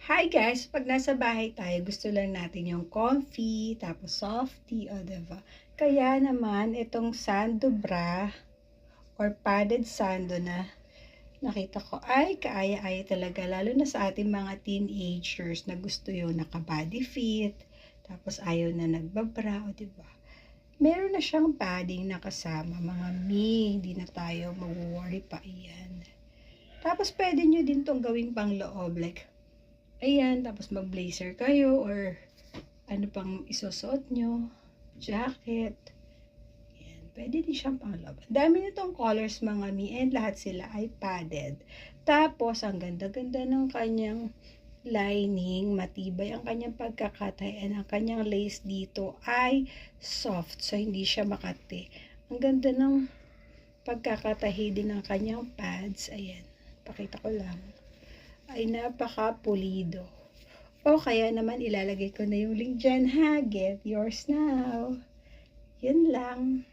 Hi guys! Pag nasa bahay tayo, gusto lang natin yung comfy, tapos softy, o diba? Kaya naman, itong sando bra or padded sando na nakita ko ay kaaya-aya talaga. Lalo na sa ating mga teenagers na gusto yung naka-body fit, tapos ayaw na nagbabra, o diba? Meron na siyang padding na kasama, mga hindi na tayo mag-worry pa iyan. Tapos pwede nyo din tong gawing pang loob, like ayan, tapos mag-blazer kayo or ano pang isusuot nyo, jacket. Ayan, pwede din siyang pangloob. Dami nitong colors mga mi and lahat sila ay padded. Tapos, ang ganda-ganda ng kanyang lining, matibay ang kanyang pagkakatay and ang kanyang lace dito ay soft, so hindi siya makati. Ang ganda ng pagkakatahi din ng kanyang pads. Ayan, pakita ko lang. Ay napaka-pulido. O kaya naman ilalagay ko na yung link dyan ha. Get yours now. Yun lang.